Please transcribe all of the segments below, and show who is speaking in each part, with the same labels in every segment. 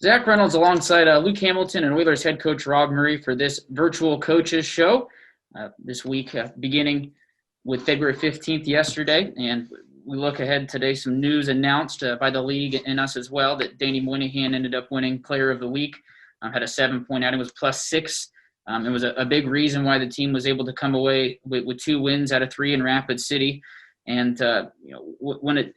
Speaker 1: Zach Reynolds alongside Luke Hamilton and Oilers head coach Rob Murray for this virtual coaches show this week, beginning with February 15th yesterday. And we look ahead today, some news announced by the league and us as well that Danny Moynihan ended up winning Player of the Week, had a 7-point outing, was +6. It was a big reason why the team was able to come away with 2 wins out of 3 in Rapid City. And, when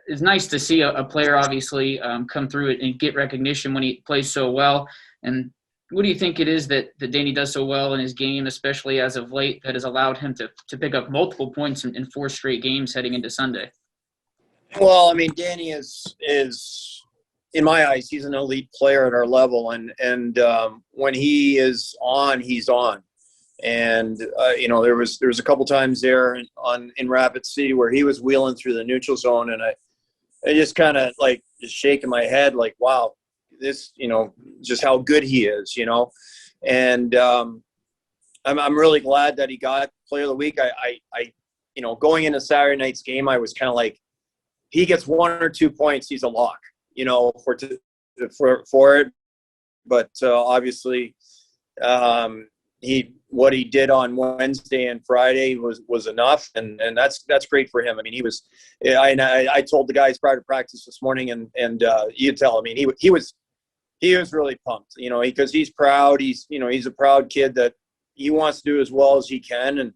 Speaker 1: it's nice to see a player obviously come through it and get recognition when he plays so well. And what do you think it is that Danny does so well in his game, especially as of late, that has allowed him to pick up multiple points in 4 straight games heading into Sunday?
Speaker 2: Well, I mean, Danny is in my eyes, he's an elite player at our level, and when he is on, he's on. And there was a couple times there in Rapid City where he was wheeling through the neutral zone, and I just kind of like just shaking my head, like, wow, this, just how good he is, And I'm really glad that he got Player of the Week. I going into Saturday night's game, I was kind of like, he gets 1 or 2 points, he's a lock, for it. But obviously, what he did on Wednesday and Friday was enough, and that's great for him. I mean, I told the guys prior to practice this morning, and you tell. I mean, he was really pumped, because he's proud. He's a proud kid that he wants to do as well as he can, and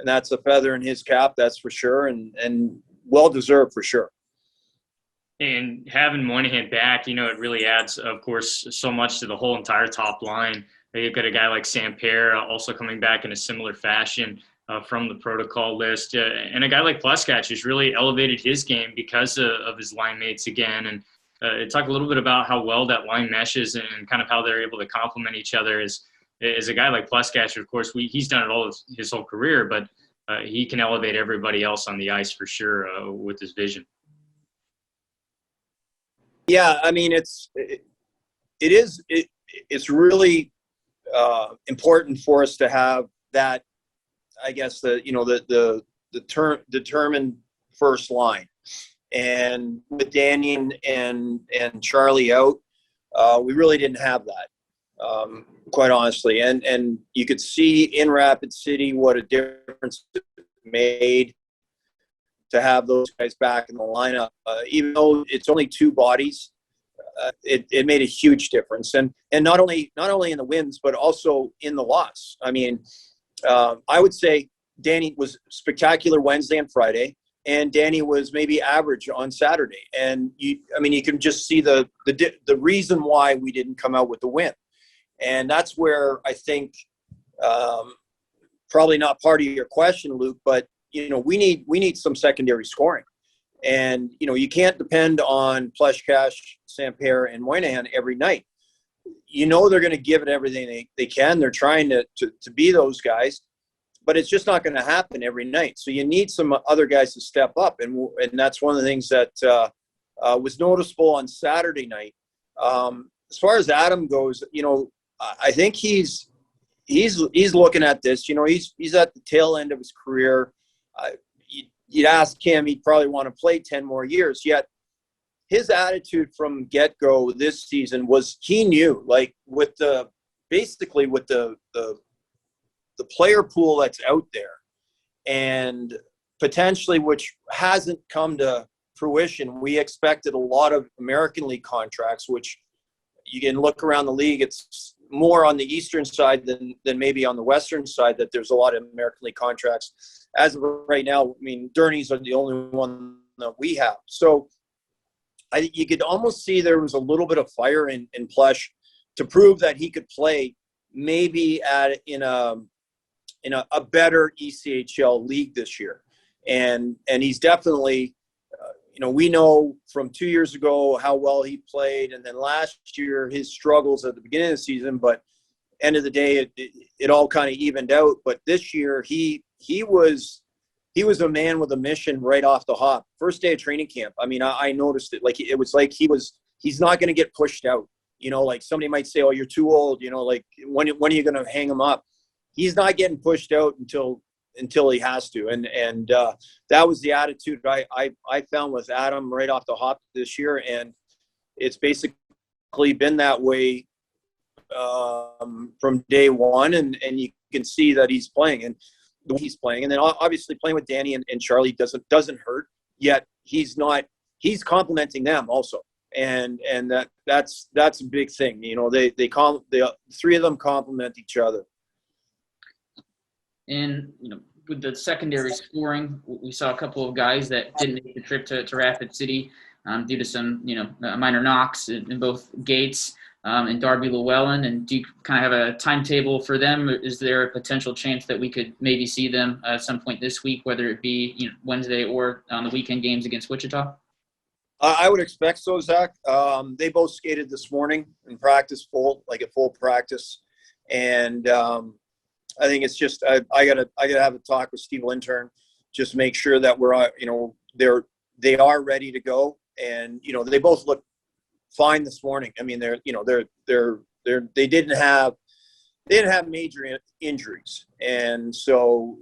Speaker 2: that's a feather in his cap, that's for sure, and well deserved for sure.
Speaker 3: And having Moynihan back, it really adds, of course, so much to the whole entire top line. You've got a guy like Samper also coming back in a similar fashion from the protocol list. And a guy like Pleskach has really elevated his game because of his line mates again. And talk a little bit about how well that line meshes and kind of how they're able to complement each other. As a guy like Pleskach, of course, he's done it all his whole career, but he can elevate everybody else on the ice for sure with his vision.
Speaker 2: Yeah, I mean, it's really important for us to have that, I guess, the determined first line. And with Danny and Charlie out, we really didn't have that, quite honestly. And you could see in Rapid City what a difference it made to have those guys back in the lineup. Even though it's only 2 bodies, it made a huge difference, and not only in the wins, but also in the loss. I mean, I would say Danny was spectacular Wednesday and Friday, and Danny was maybe average on Saturday. And you can just see the reason why we didn't come out with the win, and that's where I think probably not part of your question, Luke, but we need some secondary scoring. And, you can't depend on Pleskach, Samper, and Moynihan every night. They're going to give it everything they can. They're trying to be those guys, but it's just not going to happen every night. So you need some other guys to step up. And that's one of the things that was noticeable on Saturday night. As far as Adam goes, I think he's looking at this. He's at the tail end of his career. You'd ask him, he'd probably want to play 10 more years. Yet his attitude from get-go this season was he knew, like, with the player pool that's out there, and potentially which hasn't come to fruition. We expected a lot of American League contracts, which you can look around the league. It's more on the eastern side than maybe on the western side that there's a lot of American League contracts. As of right now, I mean, Derny's are the only one that we have. So you could almost see there was a little bit of fire in Plush to prove that he could play maybe in a better ECHL league this year. And he's definitely, we know from 2 years ago how well he played, and then last year his struggles at the beginning of the season, but end of the day, it all kind of evened out. But this year he was a man with a mission right off the hop. First day of training camp, I mean, I noticed it. Like, it was like he's not going to get pushed out. Like somebody might say, oh, you're too old. Like when are you going to hang him up? He's not getting pushed out until he has to. And that was the attitude I found with Adam right off the hop this year. And it's basically been that way from day one, and you can see that he's playing and the way he's playing. And then obviously playing with Danny and Charlie doesn't hurt. Yet he's complimenting them also, and that's a big thing. You know, the three of them complement each other. And
Speaker 1: with the secondary scoring, we saw a couple of guys that didn't make the trip to Rapid City due to some minor knocks in both Gates and Darby Llewellyn. And do you kind of have a timetable for them? Is there a potential chance that we could maybe see them at some point this week, whether it be Wednesday or on the weekend games against Wichita?
Speaker 2: I would expect so, Zach. They both skated this morning in practice, full practice, and I think it's just I gotta have a talk with Steve Lintern, just make sure that we're they are ready to go, and they both look fine this morning. I mean, they didn't have major injuries, and so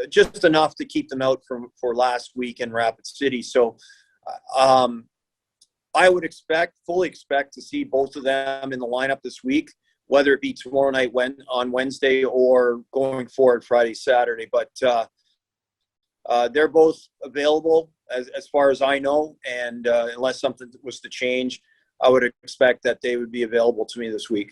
Speaker 2: just enough to keep them out for last week in Rapid City. So I would fully expect to see both of them in the lineup this week, whether it be tomorrow night on Wednesday or going forward Friday, Saturday. But they're both available as far as I know, and unless something was to change, I would expect that they would be available to me this week.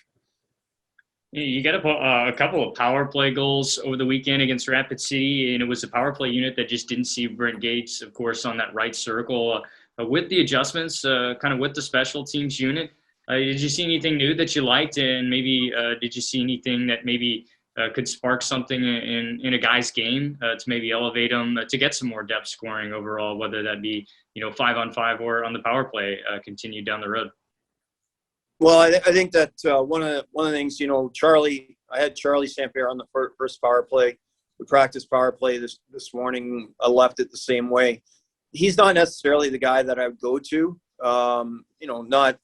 Speaker 3: You got a couple of power play goals over the weekend against Rapid City, and it was a power play unit that just didn't see Brent Gates, of course, on that right circle. With the adjustments, kind of with the special teams unit, did you see anything new that you liked, and maybe did you see anything that maybe could spark something in a guy's game to maybe elevate them to get some more depth scoring overall, whether that be 5-on-5 or on the power play continued down the road?
Speaker 2: Well, I think that one of the things, Charlie, I had Charlie Sampier on the first power play. We practiced power play this morning. I left it the same way. He's not necessarily the guy that I would go to. Not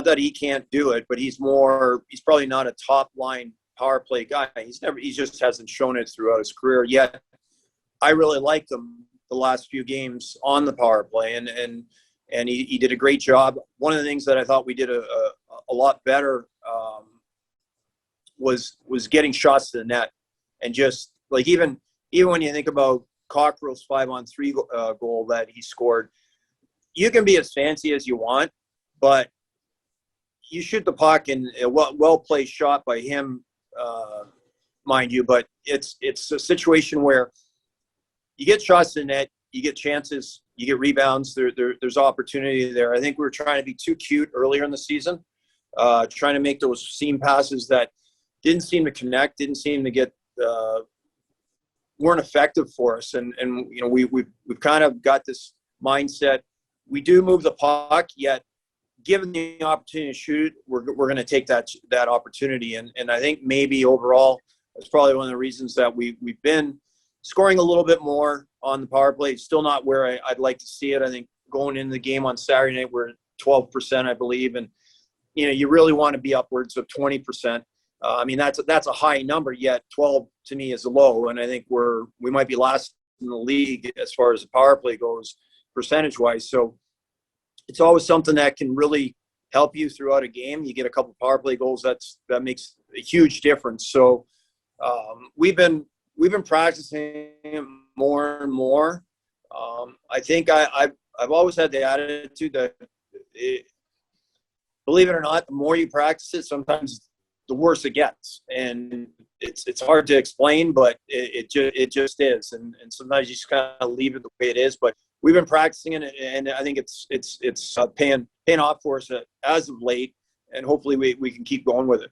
Speaker 2: that he can't do it, but he's probably not a top line power play guy. He just hasn't shown it throughout his career yet. I really liked him the last few games on the power play, and he did a great job. One of the things that I thought we did a lot better was getting shots to the net, and just like even when you think about Cockrell's 5-on-3 goal that he scored, you can be as fancy as you want, but you shoot the puck in a well-placed shot by him, mind you, but it's a situation where you get shots to the net, you get chances, you get rebounds, there's opportunity there. I think we were trying to be too cute earlier in the season, trying to make those seam passes that didn't seem to connect, didn't seem to get weren't effective for us. And we've kind of got this mindset. We do move the puck, yet given the opportunity to shoot, we're going to take that opportunity. And I think maybe overall, that's probably one of the reasons that we've been scoring a little bit more on the power play. It's still not where I'd like to see it. I think going into the game on Saturday night, we're at 12%, I believe. And, you really want to be upwards of 20%. I mean, that's a high number, yet 12 to me is low. And I think we might be last in the league as far as the power play goes, percentage-wise. So it's always something that can really help you throughout a game. You get a couple power play goals, that makes a huge difference. So we've been practicing more and more. I think I've always had the attitude that, believe it or not, the more you practice it, sometimes the worse it gets, and it's hard to explain, but it just is. And sometimes you just kind of leave it the way it is. But we've been practicing it, and I think it's paying off for us as of late, and hopefully we can keep going with it.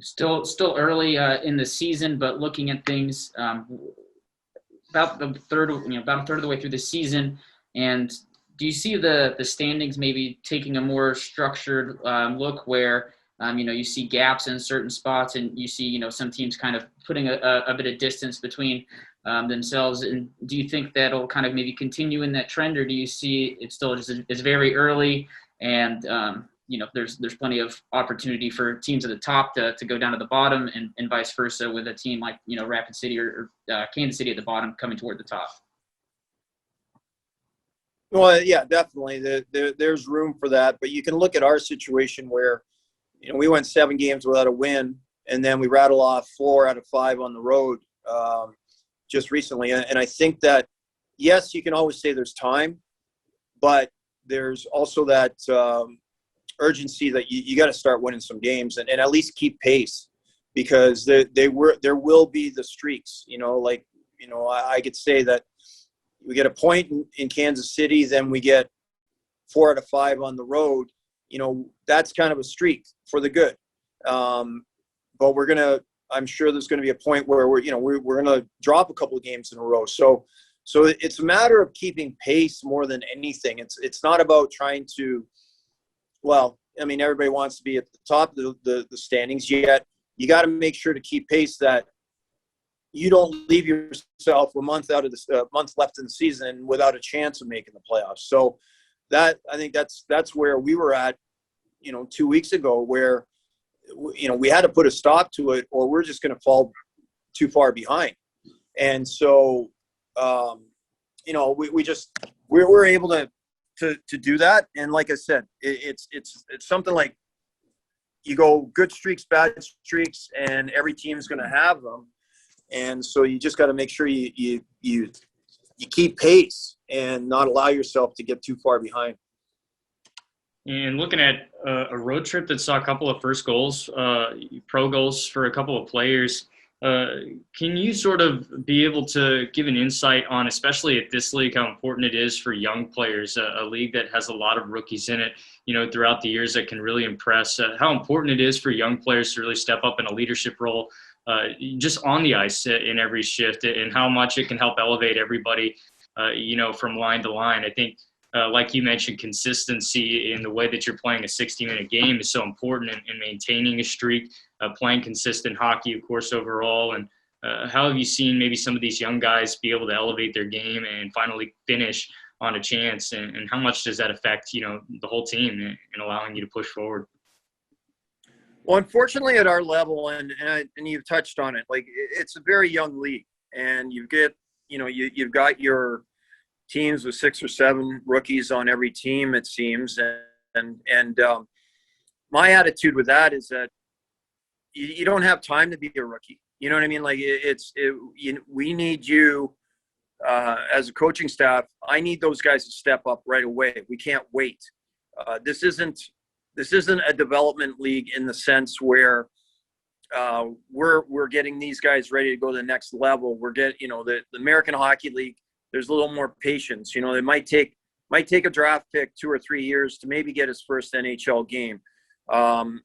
Speaker 1: Still early in the season, but looking at things about a third of the way through the season, and do you see the standings maybe taking a more structured look where you see gaps in certain spots, and you see some teams kind of putting a bit of distance between themselves? And do you think that'll kind of maybe continue in that trend, or do you see it still just is very early and there's plenty of opportunity for teams at the top to go down to the bottom, and vice versa with a team like Rapid City or Kansas City at the bottom coming toward the top?
Speaker 2: Well, yeah, definitely. There's room for that, but you can look at our situation where, we went 7 games without a win, and then we rattle off 4 out of 5 on the road just recently. And I think that, yes, you can always say there's time, but there's also that urgency that you got to start winning some games and at least keep pace, because there will be the streaks. I could say that we get a point in Kansas City, then we get 4 out of 5 on the road. That's kind of a streak for the good. But I'm sure there's going to be a point where we're going to drop a couple of games in a row. So it's a matter of keeping pace more than anything. It's not about trying to, everybody wants to be at the top of the standings, yet you got to make sure to keep pace, that you don't leave yourself a month left in the season without a chance of making the playoffs. So I think that's where we were at, 2 weeks ago, where, we had to put a stop to it, or we're just going to fall too far behind. And so, we're able to do that. And like I said, it's something like, you go good streaks, bad streaks, and every team's going to have them. And so you just got to make sure you keep pace and not allow yourself to get too far behind.
Speaker 3: And looking at a road trip that saw a couple of first goals, pro goals for a couple of players, can you sort of be able to give an insight on, especially at this league, how important it is for young players, a league that has a lot of rookies in it, throughout the years, that can really impress, how important it is for young players to really step up in a leadership role, just on the ice in every shift, and how much it can help elevate everybody, from line to line. I think, like you mentioned, consistency in the way that you're playing a 60-minute game is so important in maintaining a streak, playing consistent hockey, of course, overall. And how have you seen maybe some of these young guys be able to elevate their game and finally finish on a chance? And how much does that affect, the whole team in allowing you to push forward?
Speaker 2: Well, unfortunately, at our level, and you've touched on it, like, it's a very young league, and you've got your teams with 6 or 7 rookies on every team, it seems. And my attitude with that is that you don't have time to be a rookie. You know what I mean? Like, we need you as a coaching staff. I need those guys to step up right away. We can't wait. This isn't a development league in the sense where we're getting these guys ready to go to the next level. We're getting, the American Hockey League, there's a little more patience. It might take a draft pick 2 or 3 years to maybe get his first NHL game.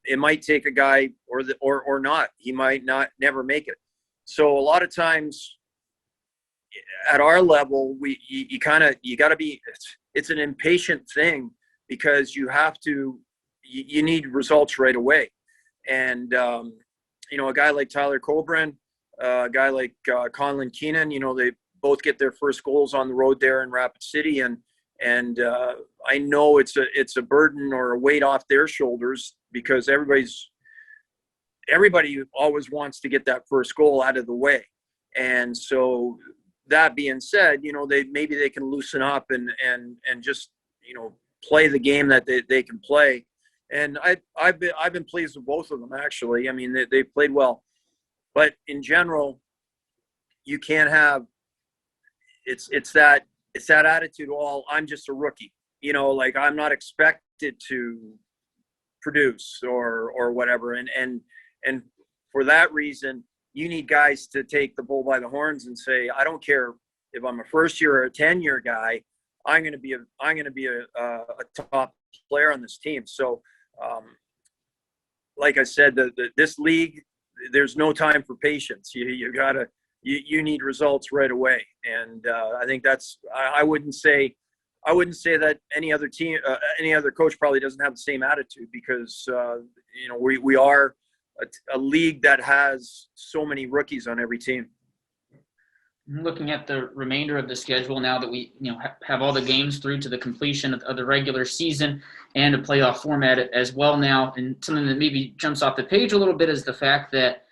Speaker 2: It might take a guy or not. He might never make it. So a lot of times at our level, you got to be. It's an impatient thing, because you need results right away. And a guy like Tyler Colbran, a guy like Conlon Keenan, they both get their first goals on the road there in Rapid City, and I know it's a burden or a weight off their shoulders, because everybody always wants to get that first goal out of the way. And so, that being said, they can loosen up and just play the game that they can play. And I've been pleased with both of them, actually. I mean, they played well, but in general, you can't have. It's that attitude. Well, I'm just a rookie, like, I'm not expected to produce or whatever. And for that reason, you need guys to take the bull by the horns and say, I don't care if I'm a first year or a 10-year guy, I'm going to be a top player on this team. So, like I said, this league, there's no time for patience. You need results right away. And I think I wouldn't say that any other team, any other coach probably doesn't have the same attitude, because we are a league that has so many rookies on every team.
Speaker 1: Looking at the remainder of the schedule now that we have all the games through to the completion of the regular season and a playoff format as well now, and something that maybe jumps off the page a little bit is the fact that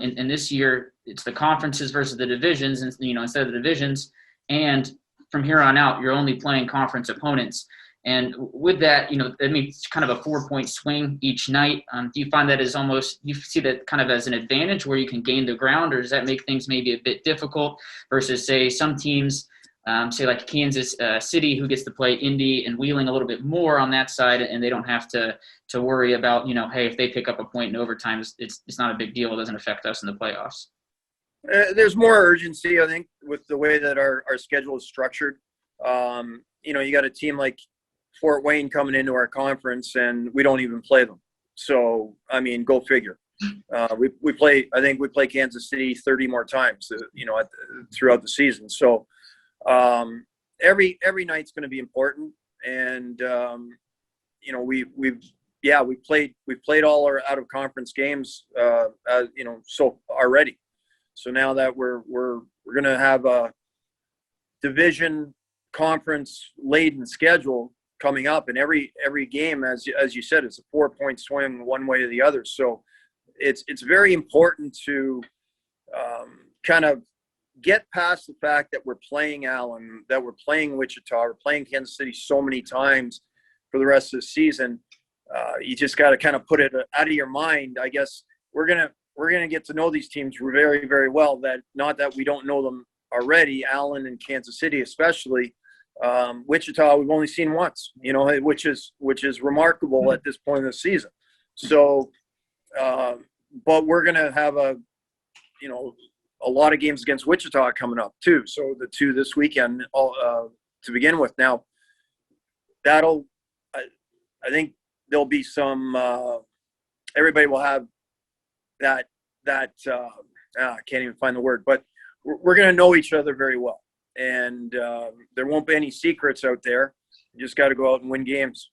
Speaker 1: in this year it's the conferences versus the divisions, and instead of the divisions, and from here on out, you're only playing conference opponents. And with that, I mean, it's kind of a 4-point swing each night. Do you find that as you see that kind of as an advantage where you can gain the ground, or does that make things maybe a bit difficult versus, say, some teams, say like Kansas City, who gets to play Indy and Wheeling a little bit more on that side, and they don't have to worry about, hey, if they pick up a point in overtime, it's not a big deal. It doesn't affect us in the playoffs.
Speaker 2: There's more urgency, I think, with the way that our schedule is structured. You got a team like Fort Wayne coming into our conference, and we don't even play them. So, I mean, go figure. I think we play Kansas City 30 more times, throughout the season. So, every night's going to be important. And, we've played all our out of conference games, so already. So now that we're going to have a division conference laden schedule coming up, and every game, as you said, is a 4-point swing one way or the other. So it's very important to kind of get past the fact that we're playing Allen, that we're playing Wichita, we're playing Kansas City so many times for the rest of the season. You just got to kind of put it out of your mind. I guess we're gonna get to know these teams very, very well. That not that we don't know them already. Allen and Kansas City, especially. Wichita, we've only seen once, which is remarkable at this point in the season. So, but we're going to have a lot of games against Wichita coming up too. So the two this weekend, to begin with. Now, I think there'll be some. Everybody will have that. I can't even find the word, but we're going to know each other very well. And there won't be any secrets out there. You just got to go out and win games.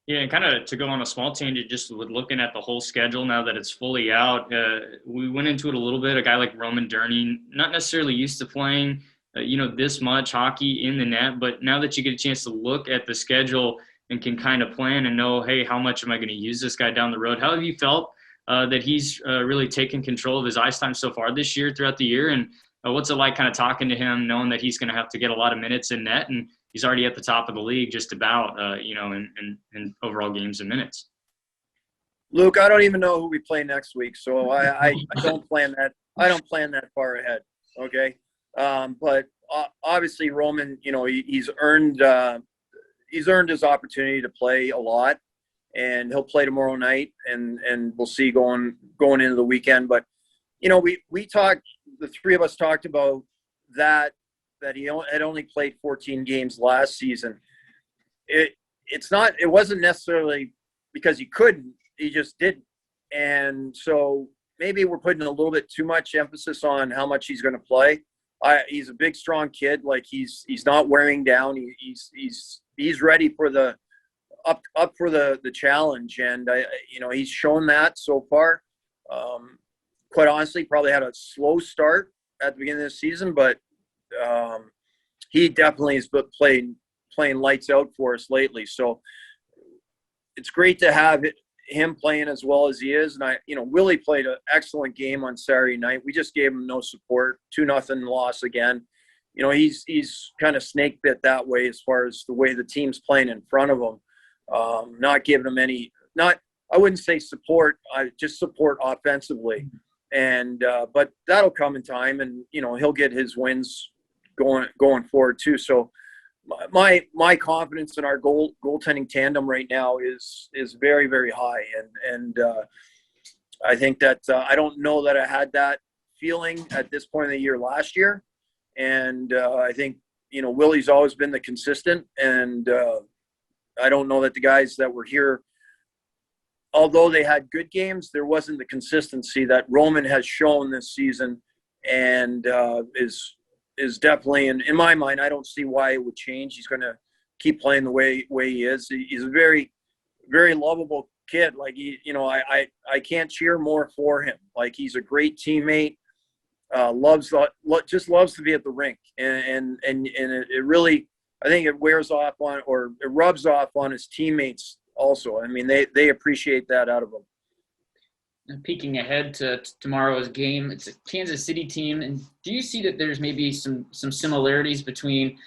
Speaker 3: Yeah, and kind of to go on a small tangent, just with looking at the whole schedule now that it's fully out, we went into it a little bit. A guy like Roman Durning, not necessarily used to playing, this much hockey in the net, but now that you get a chance to look at the schedule and can kind of plan and know, hey, how much am I going to use this guy down the road? How have you felt that he's really taken control of his ice time so far this year, throughout the year? And what's it like kind of talking to him, knowing that he's going to have to get a lot of minutes in net, and he's already at the top of the league just about, in overall games and minutes?
Speaker 2: Luke, I don't even know who we play next week, so I don't plan that. I don't plan that far ahead. Okay, but obviously Roman, he's earned his opportunity to play a lot, and he'll play tomorrow night, and we'll see going into the weekend. But we talked. The three of us talked about that he had only played 14 games last season. It wasn't necessarily because he couldn't, he just didn't. And so maybe we're putting a little bit too much emphasis on how much he's going to play. He's a big, strong kid. Like he's not wearing down. He's ready for the up for the challenge. And he's shown that so far. Quite honestly, probably had a slow start at the beginning of the season, but he definitely has been playing lights out for us lately. So it's great to have him playing as well as he is. And Willie played an excellent game on Saturday night. We just gave him no support. 2-0 loss again. He's kind of snake bit that way as far as the way the team's playing in front of him. Not giving him I wouldn't say support. Just support offensively. And but that'll come in time, and he'll get his wins going forward too. So my confidence in our goaltending tandem right now is very, very high, and I think that I don't know that I had that feeling at this point of the year last year, and I think Willie's always been the consistent, and I don't know that the guys that were here, although they had good games, there wasn't the consistency that Roman has shown this season, and is definitely, in my mind, I don't see why it would change. He's going to keep playing the way he is. He's a very, very lovable kid. Like I can't cheer more for him. Like he's a great teammate. Just loves to be at the rink, and it really, I think it wears off on, or it rubs off on his teammates also. I mean, they appreciate that out of him.
Speaker 1: peeking ahead to tomorrow's game, it's a Kansas City team, and do you see that there's maybe some similarities between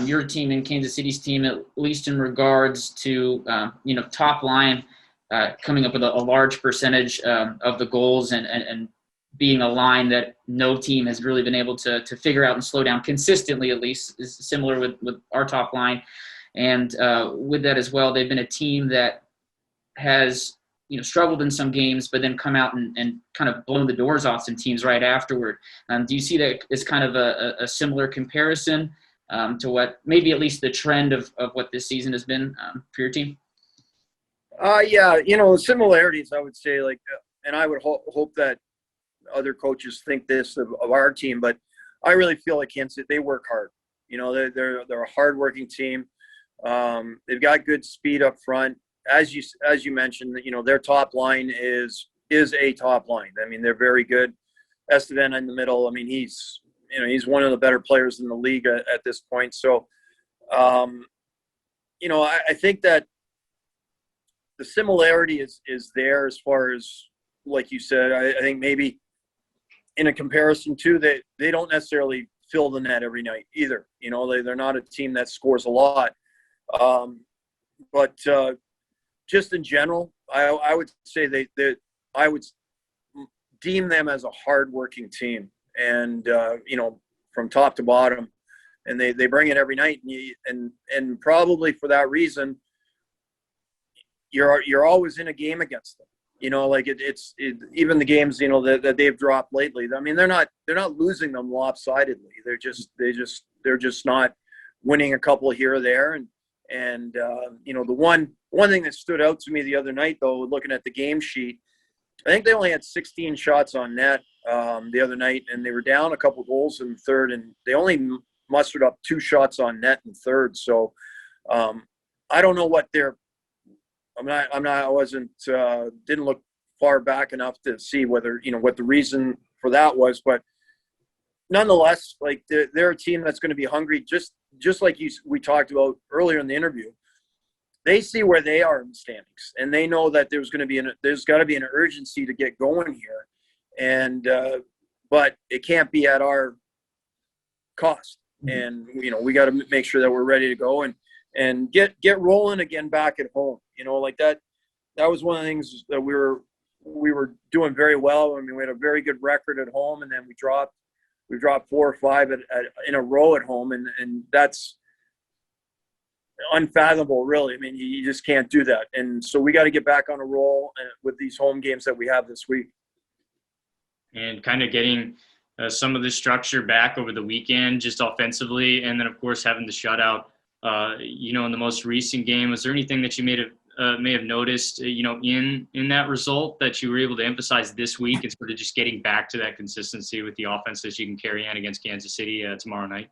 Speaker 1: your team and Kansas City's team, at least in regards to top line coming up with a large percentage of the goals and being a line that no team has really been able to figure out and slow down consistently, at least, is similar with our top line. And with that as well, they've been a team that has struggled in some games, but then come out and kind of blown the doors off some teams right afterward. Do you see that as kind of a similar comparison to what maybe at least the trend of what this season has been for your team?
Speaker 2: Yeah, similarities, I would say, and I would hope that other coaches think this of our team, but I really feel like Kansas City, they work hard. They're a hardworking team. They've got good speed up front. As you mentioned, their top line is a top line. I mean, they're very good. Estevan in the middle. I mean, he's one of the better players in the league at this point. So, I think that the similarity is there as far as, like you said. I think maybe in a comparison too, they don't necessarily fill the net every night either. They're not a team that scores a lot. But just in general, I would say I would deem them as a hardworking team, and from top to bottom, and they bring it every night, and probably for that reason, you're always in a game against them. It's even the games that they've dropped lately. I mean, they're not losing them lopsidedly. They're just not winning a couple here or there, and the one thing that stood out to me the other night, though, looking at the game sheet, I think they only had 16 shots on net the other night, and they were down a couple goals in third, and they only mustered up 2 shots on net in third. So I don't know what they're. I wasn't didn't look far back enough to see whether what the reason for that was, but nonetheless, they're a team that's going to be hungry, just like we talked about earlier in the interview. They see where they are in the standings, and they know that there's got to be an urgency to get going here, and but it can't be at our cost. And we got to make sure that we're ready to go and get rolling again back at home. That was one of the things that we were doing very well. I mean, we had a very good record at home, and then we dropped 4 or 5 in a row at home, and that's unfathomable, really. I mean, you just can't do that. And so we got to get back on a roll with these home games that we have this week.
Speaker 3: And kind of getting some of the structure back over the weekend, just offensively, and then, of course, having the shutout, in the most recent game. Was there anything that you may have noticed, in that result that you were able to emphasize this week, instead of just getting back to that consistency with the offense that you can carry on against Kansas City tomorrow night?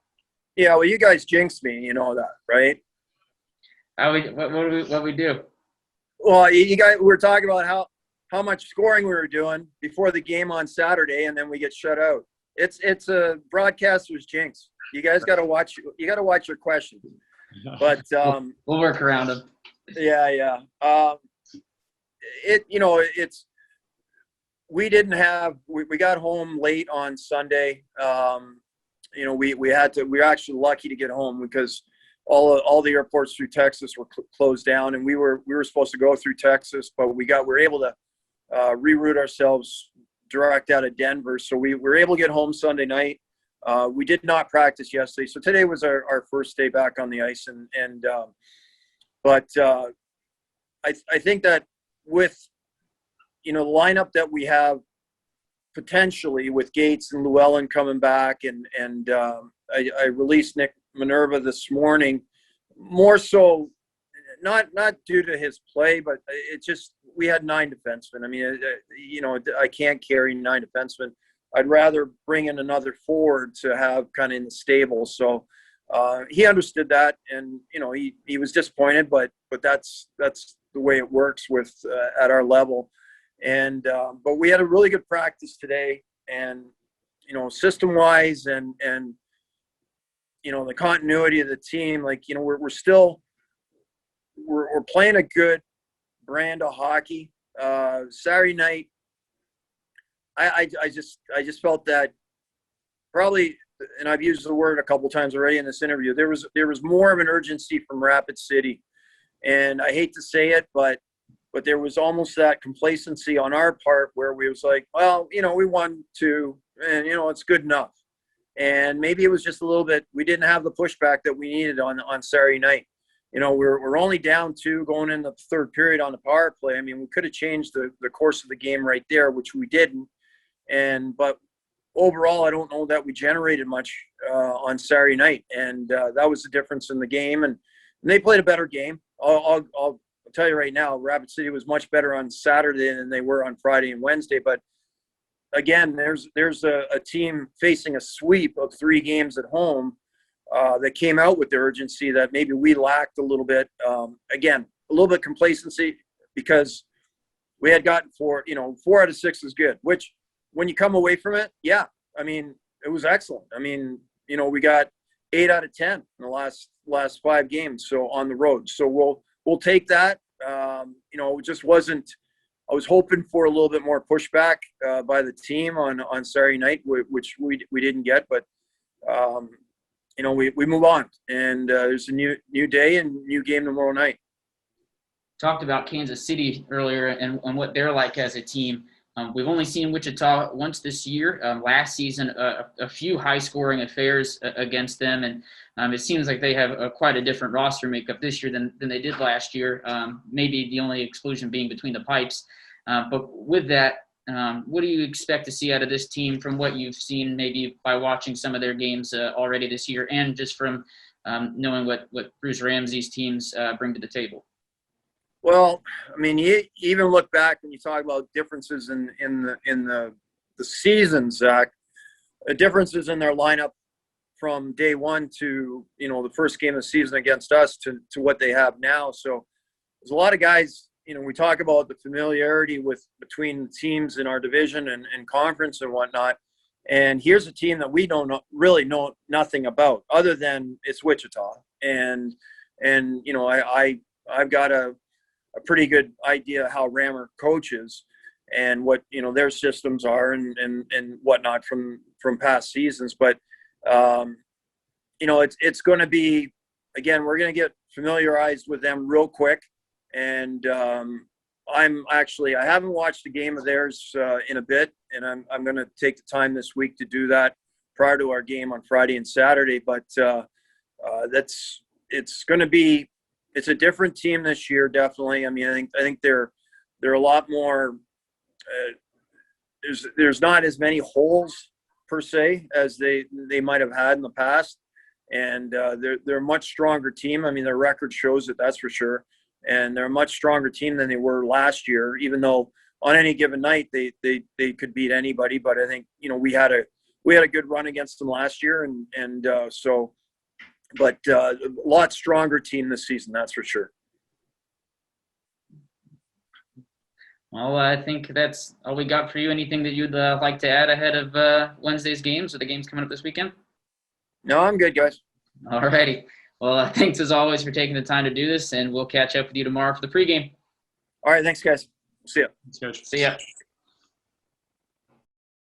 Speaker 2: Yeah, well, you guys jinxed me, that, right?
Speaker 1: What we do?
Speaker 2: Well, you guys, we were talking about how much scoring we were doing before the game on Saturday, and then we get shut out. It's a broadcaster's jinx. You guys got to watch. You got to watch your questions. But
Speaker 1: we'll work around them.
Speaker 2: Yeah. We didn't have. We got home late on Sunday. We were actually lucky to get home because all the airports through Texas were closed down, and we were supposed to go through Texas, but we were able to reroute ourselves direct out of Denver. So we were able to get home Sunday night. We did not practice yesterday, so today was our first day back on the ice, but I think that with the lineup that we have potentially with Gates and Llewellyn coming back, and I released Nick Minerva this morning, more so not due to his play, but it just, we had 9 defensemen. I mean, I can't carry 9 defensemen. I'd rather bring in another forward to have kind of in the stable. So he understood that, and he was disappointed, but that's the way it works with at our level. And but we had a really good practice today, and system wise, and the continuity of the team. We're playing a good brand of hockey. Saturday night, I just felt that probably, and I've used the word a couple times already in this interview, there was more of an urgency from Rapid City. And I hate to say it, but there was almost that complacency on our part where we was like, well, we won 2 and, it's good enough. And maybe it was just a little bit, we didn't have the pushback that we needed on Saturday night. We're only down 2 going in the third period on the power play. I mean, we could have changed the course of the game right there, which we didn't. But overall, I don't know that we generated much on Saturday night. And that was the difference in the game. And they played a better game. I'll tell you right now, Rapid City was much better on Saturday than they were on Friday and Wednesday. But again, there's a team facing a sweep of 3 games at home that came out with the urgency that maybe we lacked a little bit. Again, a little bit complacency because we had gotten 4 out of 6 is good, which when you come away from it, yeah, I mean, it was excellent. I mean, we got 8 out of 10 in the last 5 games. So on the road. So we'll take that. It just wasn't, I was hoping for a little bit more pushback by the team on Saturday night, which we didn't get, but we move on, and there's a new day and new game tomorrow night.
Speaker 1: Talked about Kansas City earlier and what they're like as a team. We've only seen Wichita once this year. Last season, a few high-scoring affairs against them, and it seems like they have quite a different roster makeup this year than they did last year. Maybe the only exclusion being between the pipes. But with that, what do you expect to see out of this team from what you've seen maybe by watching some of their games already this year, and just from knowing what Bruce Ramsey's teams bring to the table?
Speaker 2: Well, I mean, you even look back when you talk about differences in the season, Zach, differences in their lineup from day one to, the first game of the season against us to what they have now. So there's a lot of guys, we talk about the familiarity between teams in our division and conference and whatnot. And here's a team that we don't really know nothing about other than it's Wichita. And I've got a pretty good idea how Rammer coaches and what, their systems are and whatnot from past seasons. But, it's going to be, again, we're going to get familiarized with them real quick. And I haven't watched a game of theirs in a bit, and I'm going to take the time this week to do that prior to our game on Friday and Saturday. But it's a different team this year, definitely. I mean, I think they're a lot more. There's not as many holes per se as they might have had in the past, and they're a much stronger team. I mean, their record shows it, that's for sure. And they're a much stronger team than they were last year, even though on any given night they could beat anybody. But I think we had a good run against them last year, but a lot stronger team this season, that's for sure.
Speaker 1: Well, I think that's all we got for you. Anything that you'd like to add ahead of Wednesday's games or the games coming up this weekend?
Speaker 2: No, I'm good, guys.
Speaker 1: All righty. Well, thanks as always for taking the time to do this, and we'll catch up with you tomorrow for the pregame.
Speaker 2: All right, thanks, guys. See ya.
Speaker 3: Thanks, Coach.
Speaker 1: See ya.